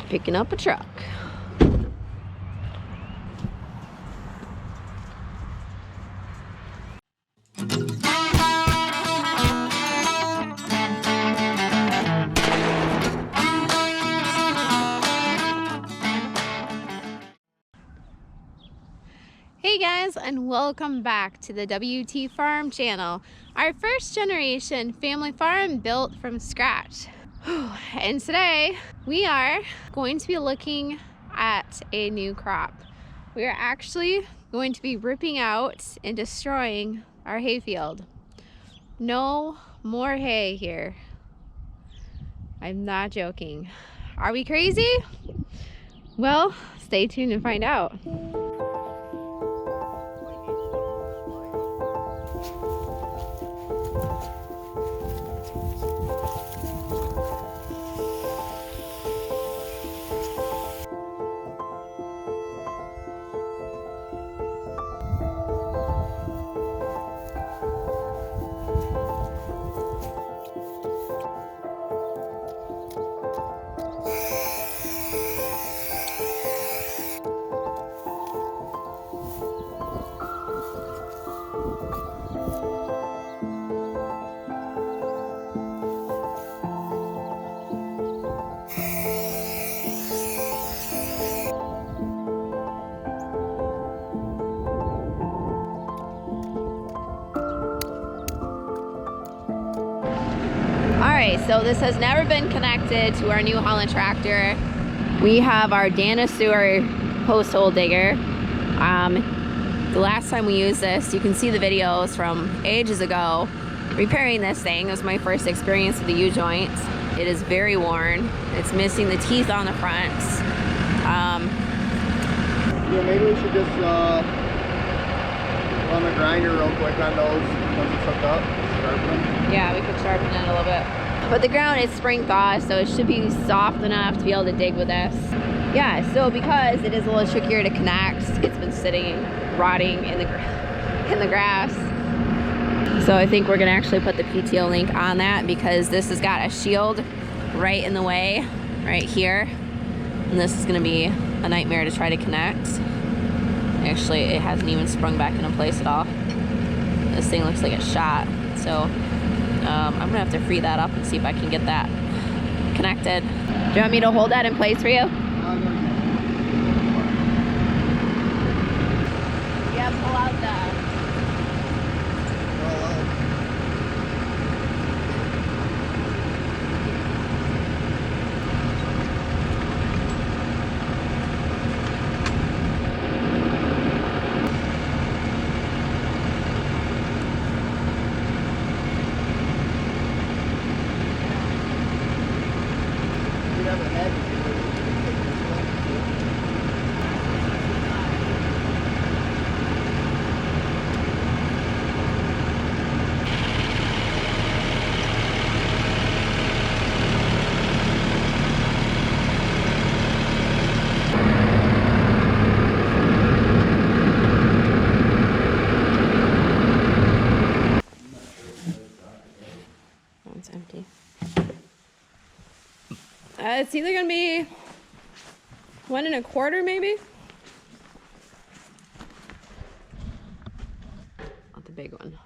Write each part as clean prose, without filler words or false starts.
picking up a truck. Hey guys, and welcome back to the WTFarm channel, our first generation family farm built from scratch. And today we are going to be looking at a new crop. We are actually going to be ripping out and destroying our hayfield. No more hay here. I'm not joking. Are we crazy? Well, stay tuned and find out. So this has never been connected to our New Holland tractor. We have our dinosaur post hole digger. The last time we used this, you can see the videos from ages ago repairing this thing. It was my first experience with the U-joints. It is very worn. It's missing the teeth on the front. Yeah, maybe we should just run a grinder real quick on those once it's hooked up. Sharpen them. Yeah, we could sharpen it a little bit. But the ground is spring thaw, so it should be soft enough to be able to dig with this. Yeah, so because it is a little trickier to connect, it's been sitting, rotting in the grass. So I think we're gonna actually put the PTO link on that because this has got a shield right in the way, right here. And this is gonna be a nightmare to try to connect. Actually, it hasn't even sprung back into place at all. This thing looks like it's shot. So I'm gonna have to free that up and see if I can get that connected. Do you want me to hold that in place for you? Yeah, pull out the... Empty. It's either gonna be 1 1/4 maybe. Not the big one.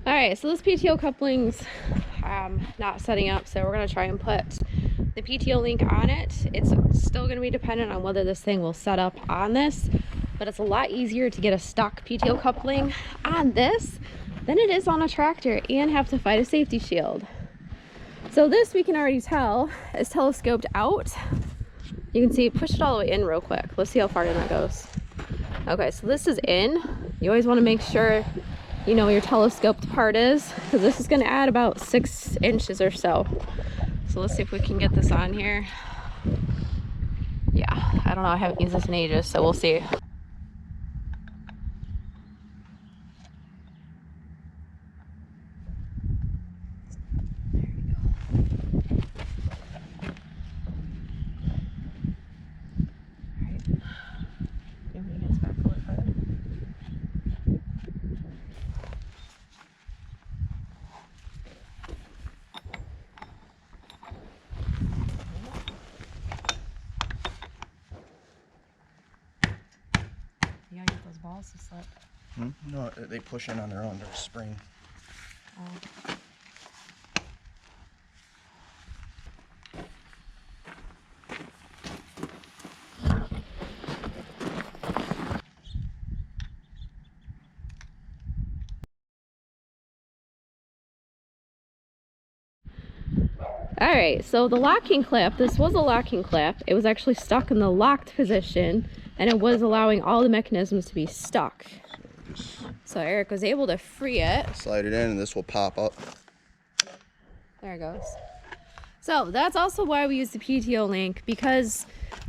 Alright, so this PTO coupling's not setting up, so we're going to try and put the PTO link on it. It's still going to be dependent on whether this thing will set up on this, but it's a lot easier to get a stock PTO coupling on this than it is on a tractor and have to fight a safety shield. So this, we can already tell, is telescoped out. You can see, push it all the way in real quick. Let's see how far in that goes. Okay, so this is in. You always want to make sure you know, your telescoped part is, because this is going to add about 6 inches or so. So let's see if we can get this on here. Yeah, I don't know, I haven't used this in ages, so we'll see. You gotta get those balls to slip. No, they push in on their own. There's a spring. Oh. All right, so the locking clip, this was a locking clip. It was actually stuck in the locked position, and it was allowing all the mechanisms to be stuck. So Eric was able to free it. Slide it in and this will pop up. There it goes. So that's also why we use the PTO link, because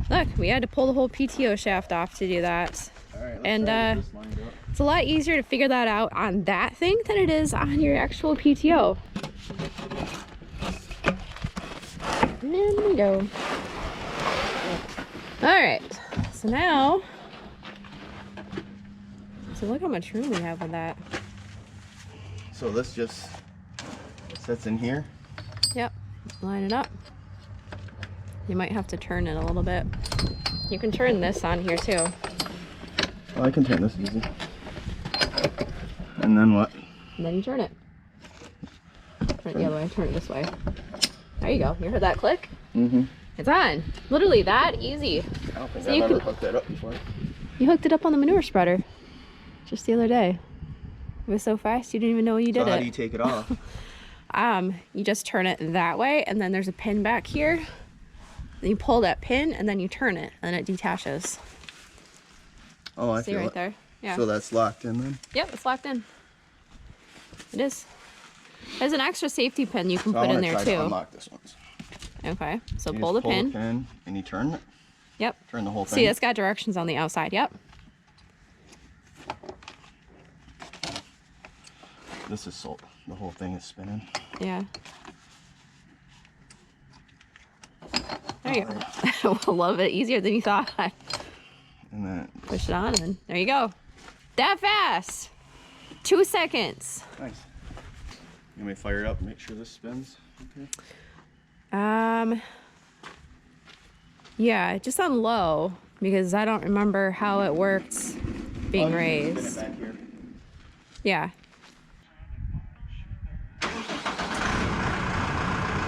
look, we had to pull the whole PTO shaft off to do that. All right, and it's a lot easier to figure that out on that thing than it is on your actual PTO. And there we go. All right, so now, so look how much room we have with that. So this just sits in here. Yep, line it up. You might have to turn it a little bit. You can turn this on here too. Oh, I can turn this easy. And then what? And then you turn it. Turn it the other way, turn it this way. There you go. You heard that click? Mm-hmm. It's on. Literally that easy. I don't think So I've you ever can- hooked that up before. You hooked it up on the manure spreader just the other day. It was so fast you didn't even know you did So how it. do you take it off? You just turn it that way, and then there's a pin back here. Then you pull that pin, and then you turn it, and it detaches. Oh, I See feel right it. there? Yeah. So that's locked in then? Yep, it's locked in. It is. There's an extra safety pin you can So put I in want to there try too. to unlock this one. Okay, so You pull just the pin. and you turn it. Yep. Turn the whole thing. See, it's got directions on the outside. Yep. This is so the whole thing is spinning. Yeah. There you go. I love it. Easier than you thought. And then Push it on, and there you go. That fast. 2 seconds. nice. You may fire it up and make sure this spins. Okay. Yeah, just on low, because I don't remember how it worked being raised. Spin it back here. Yeah.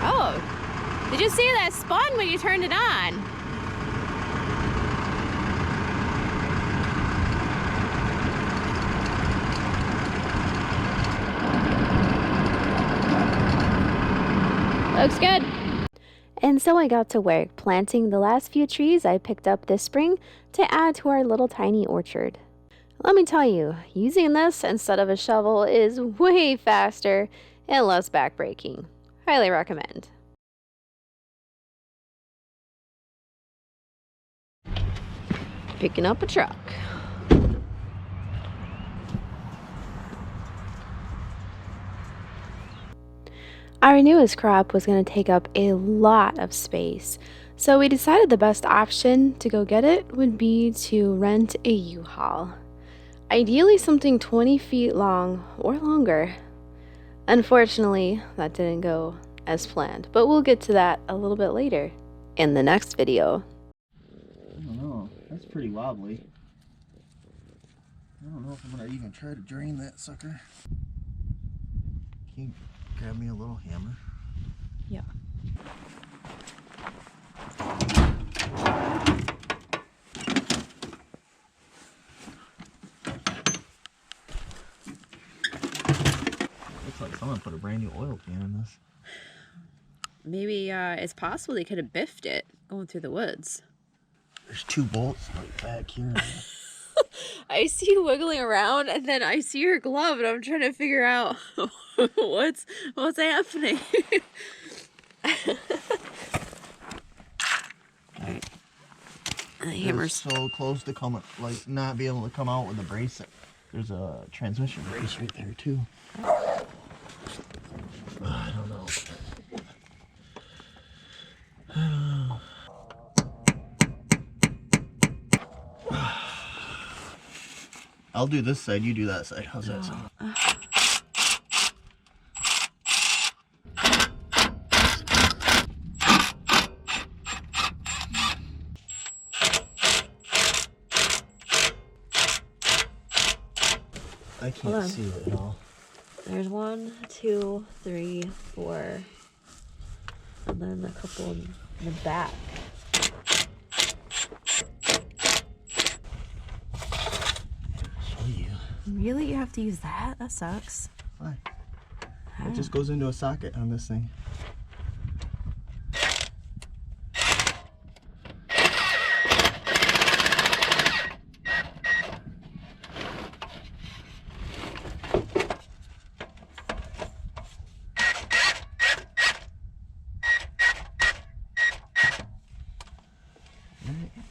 Oh, did you see that spun when you turned it on? Looks good. And so I got to work planting the last few trees I picked up this spring to add to our little tiny orchard. Let me tell you, using this instead of a shovel is way faster and less backbreaking. Highly recommend. Picking up a truck. Our newest crop was going to take up a lot of space, so we decided the best option to go get it would be to rent a U-Haul. Ideally something 20 feet long or longer. Unfortunately, that didn't go as planned, but we'll get to that a little bit later in the next video. I don't know. That's pretty wobbly. I don't know if I'm gonna even try to drain that sucker. Can you grab me a little hammer? Yeah. Looks like someone put a brand new oil can in this. Maybe it's possible they could have biffed it going through the woods. There's 2 bolts right back here. I see you wiggling around, and then I see your glove, and I'm trying to figure out what's happening. Alright. The hammer's so close to coming, like not be able to come out with the brace. There's a transmission brace right there too. I don't know. I'll do this side, you do that side. How's that sound? I can't see it at all. There's 1, 2, 3, 4, and then a couple in the back. Show you. Really? You have to use that? That sucks. Why? It just goes into a socket on this thing.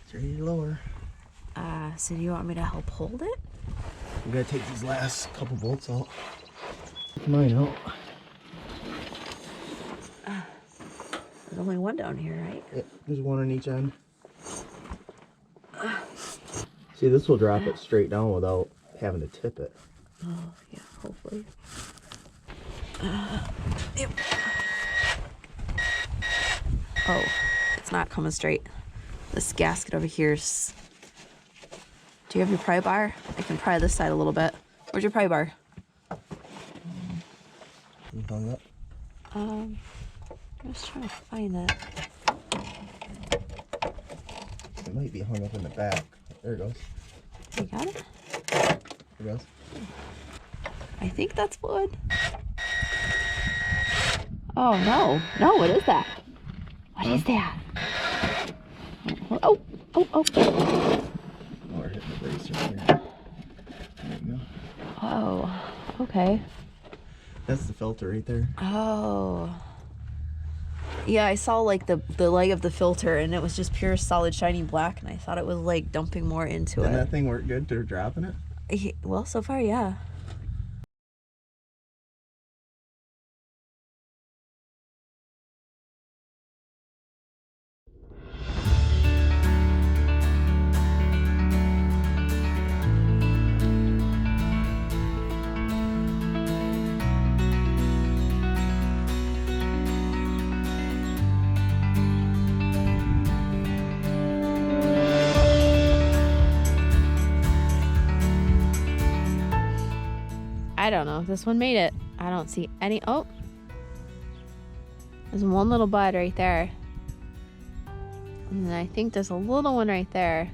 It's ready to lower. So do you want me to help hold it? We gotta take these last couple bolts out. Take mine out. There's only one down here, right? Yep, there's one on each end. See, this will drop it straight down without having to tip it. Oh, yeah, hopefully. Yep. Oh, it's not coming straight. This gasket over here's... Do you have your pry bar? I can pry this side a little bit. Where's your pry bar? You hung up? I'm just trying to find that. It might be hung up in the back. There it goes. You got it? There it goes. I think that's wood. Oh, no. No, what is that? What is that? Oh, oh, oh. Oh, we're hitting the brace right here. There you go. Oh, okay. That's the filter right there. Oh. Yeah, I saw like the leg of the filter, and it was just pure solid shiny black, and I thought it was like dumping more into And it. that thing worked good to dropping it? Well, so far, yeah. I don't know if this one made it. I don't see any. Oh, there's one little bud right there, and then I think there's a little one right there.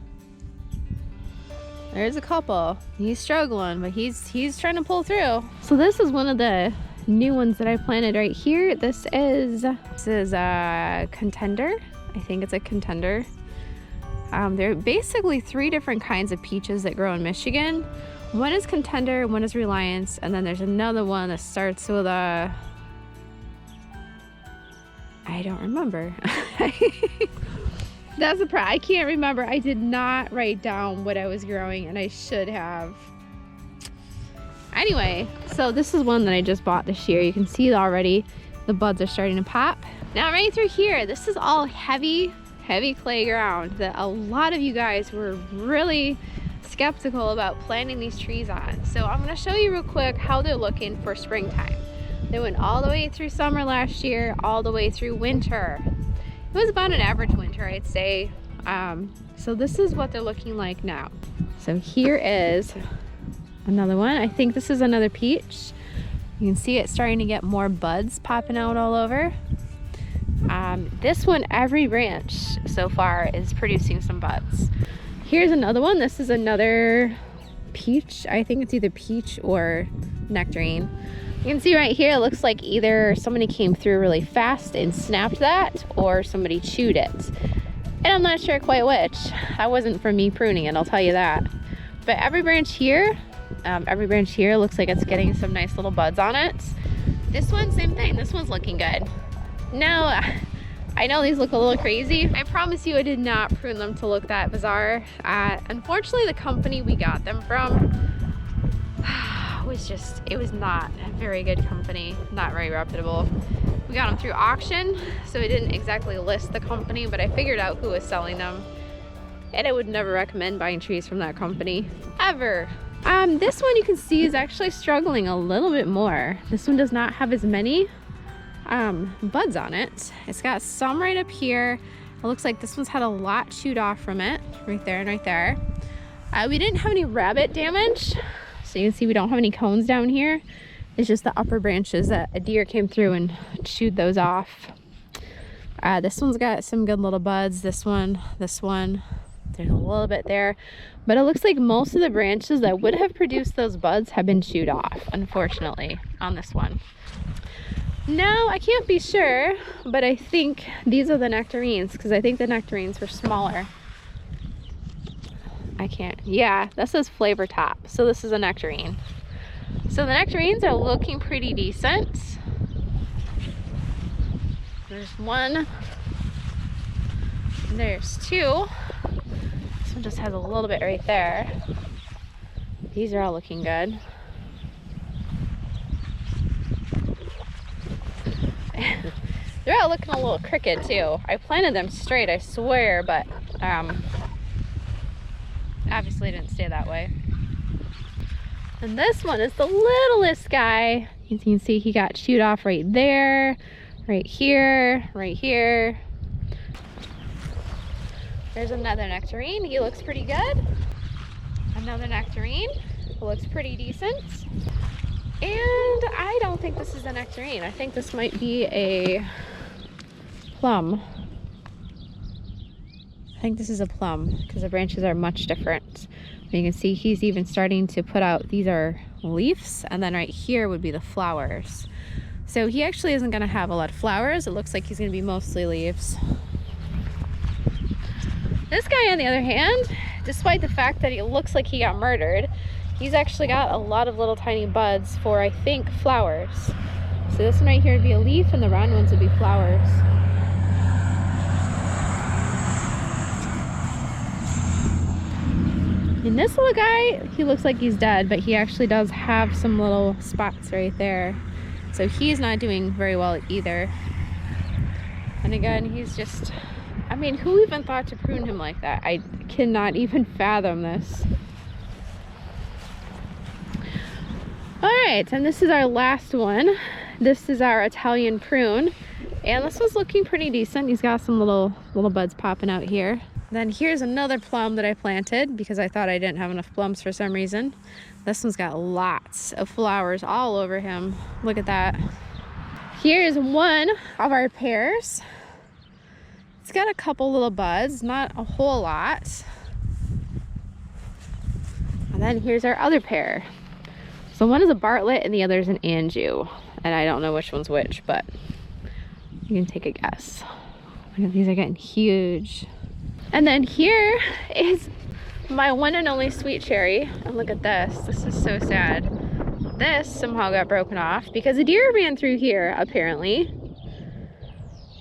There's a couple. He's struggling, but he's trying to pull through. So this is one of the new ones that I planted right here. This is a contender. I think it's a contender. There are basically 3 different kinds of peaches that grow in Michigan. One is Contender, one is Reliance, and then there's another one that starts with a... I don't remember. That's the problem. I can't remember. I did not write down what I was growing, and I should have. Anyway, so this is one that I just bought this year. You can see already the buds are starting to pop. Now right through here, this is all heavy clay ground that a lot of you guys were really skeptical about planting these trees on. So I'm going to show you real quick how they're looking for springtime. They went all the way through summer last year, all the way through winter. It was about an average winter, I'd say. So this is what they're looking like now. So here is another one. I think this is another peach. You can see it starting to get more buds popping out all over. This one, every branch so far is producing some buds. Here's another one. This is another peach. I think it's either peach or nectarine. You can see right here, it looks like either somebody came through really fast and snapped that, or somebody chewed it. And I'm not sure quite which. That wasn't from me pruning it, I'll tell you that. But every branch here looks like it's getting some nice little buds on it. This one, same thing. This one's looking good. Now, I know these look a little crazy. I promise you I did not prune them to look that bizarre. Unfortunately, the company we got them from it was not a very good company, not very reputable. We got them through auction, so I didn't exactly list the company, but I figured out who was selling them. And I would never recommend buying trees from that company, ever. This one you can see is actually struggling a little bit more. This one does not have as many buds on it. It's got some right up here. It looks like this one's had a lot chewed off from it, right there and right there. We didn't have any rabbit damage, so you can see we don't have any cones down here. It's just the upper branches that a deer came through and chewed those off. This one's got some good little buds. This one, there's a little bit there, but it looks like most of the branches that would have produced those buds have been chewed off, unfortunately, on this one. Now, I can't be sure, but I think these are the nectarines, because I think the nectarines were smaller. Yeah, this is flavor top, so this is a nectarine. So the nectarines are looking pretty decent. There's one, there's two. This one just has a little bit right there. These are all looking good. They're all looking a little crooked too. I planted them straight, I swear, but obviously it didn't stay that way. And this one is the littlest guy. You can see he got chewed off right there, right here, right here. There's another nectarine. He looks pretty good. Another nectarine. Looks pretty decent. And I don't think this is a nectarine. I think this might be a plum. I think this is a plum because the branches are much different. You can see he's even starting to put out, these are leaves, and then right here would be the flowers. So he actually isn't going to have a lot of flowers. It looks like he's going to be mostly leaves. This guy, on the other hand, despite the fact that he looks like he got murdered, he's actually got a lot of little tiny buds for, I think, flowers. So this one right here would be a leaf, and the round ones would be flowers. And this little guy, he looks like he's dead, but he actually does have some little spots right there. So he's not doing very well either. And again, he's just, I mean, who even thought to prune him like that? I cannot even fathom this. All right, and this is our last one. This is our Italian prune. And this one's looking pretty decent. He's got some little buds popping out here. Then here's another plum that I planted because I thought I didn't have enough plums for some reason. This one's got lots of flowers all over him. Look at that. Here's one of our pears. It's got a couple little buds, not a whole lot. And then here's our other pear. So one is a Bartlett and the other is an Anjou. And I don't know which one's which, but you can take a guess. Look at these, are getting huge. And then here is my one and only sweet cherry. And look at this. This is so sad. This somehow got broken off because a deer ran through here, apparently.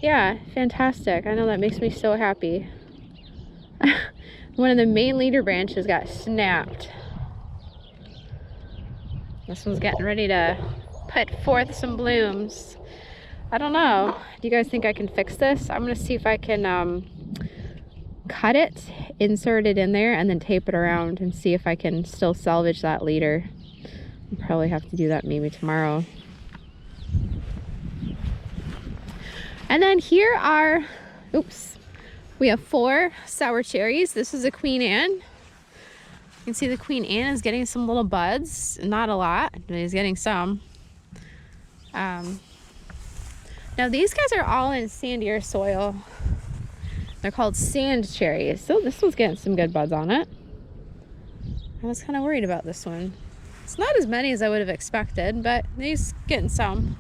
Yeah, fantastic. I know, that makes me so happy. One of the main leader branches got snapped. This one's getting ready to put forth some blooms. I don't know. Do you guys think I can fix this? I'm gonna see if I can cut it, insert it in there, and then tape it around and see if I can still salvage that leader. I'll probably have to do that maybe tomorrow. And then here are, oops, we have 4 sour cherries. This is a Queen Anne. You can see the Queen Anne is getting some little buds. Not a lot, but he's getting some. Now these guys are all in sandier soil. They're called sand cherries. So this one's getting some good buds on it. I was kind of worried about this one. It's not as many as I would have expected, but he's getting some.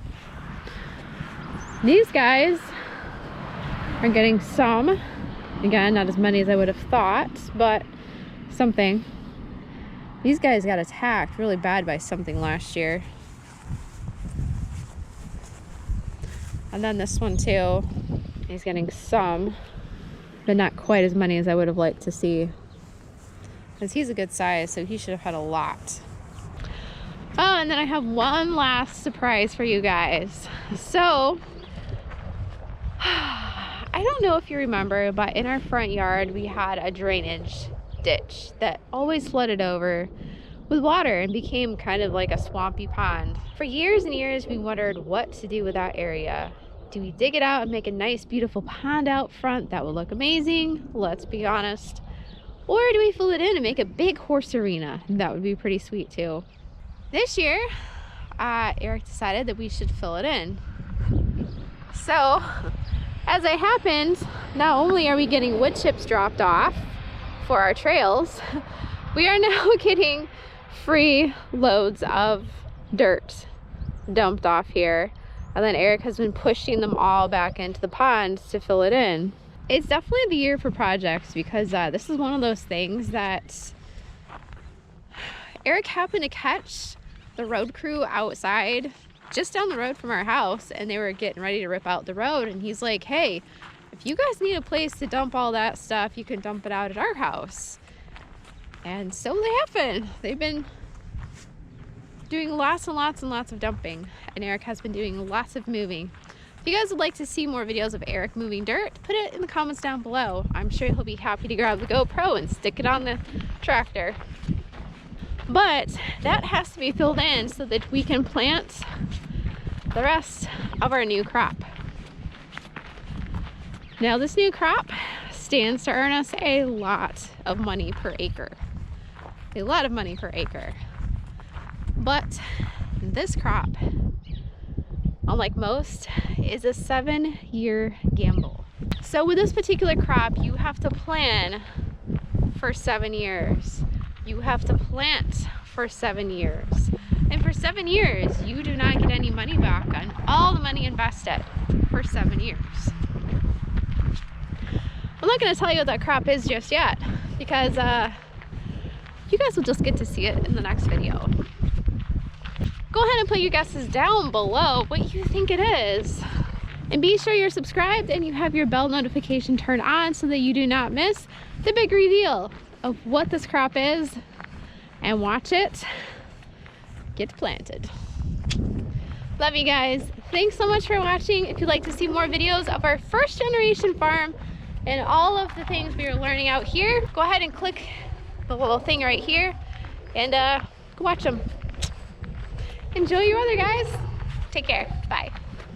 These guys are getting some. Again, not as many as I would have thought, but something. These guys got attacked really bad by something last year. And then this one too, he's getting some, but not quite as many as I would have liked to see. Because he's a good size, so he should have had a lot. Oh, and then I have one last surprise for you guys. So, I don't know if you remember, but in our front yard, we had a drainage ditch that always flooded over with water and became kind of like a swampy pond. For years and years, we wondered what to do with that area. Do we dig it out and make a nice, beautiful pond out front that would look amazing? Let's be honest. Or do we fill it in and make a big horse arena? That would be pretty sweet too. This year, Eric decided that we should fill it in. So, as it happens, not only are we getting wood chips dropped off for our trails, we are now getting free loads of dirt dumped off here. And then Eric has been pushing them all back into the pond to fill it in. It's definitely the year for projects because this is one of those things that Eric happened to catch the road crew outside just down the road from our house, and they were getting ready to rip out the road, and he's like, hey, if you guys need a place to dump all that stuff, you can dump it out at our house. And so they happen. They've been doing lots and lots and lots of dumping, and Eric has been doing lots of moving. If you guys would like to see more videos of Eric moving dirt, put it in the comments down below. I'm sure he'll be happy to grab the GoPro and stick it on the tractor. But that has to be filled in so that we can plant the rest of our new crop. Now this new crop stands to earn us a lot of money per acre. A lot of money per acre. But this crop, unlike most, is a 7-year gamble. So with this particular crop, you have to plan for 7 years. You have to plant for 7 years. And for 7 years, you do not get any money back on all the money invested for 7 years. I'm not gonna tell you what that crop is just yet because you guys will just get to see it in the next video. Go ahead and put your guesses down below what you think it is. And be sure you're subscribed and you have your bell notification turned on so that you do not miss the big reveal of what this crop is, and watch it get planted. Love you guys. Thanks so much for watching. If you'd like to see more videos of our first generation farm and all of the things we are learning out here, go ahead and click the little thing right here and go watch them. Enjoy your weather, guys. Take care. Bye.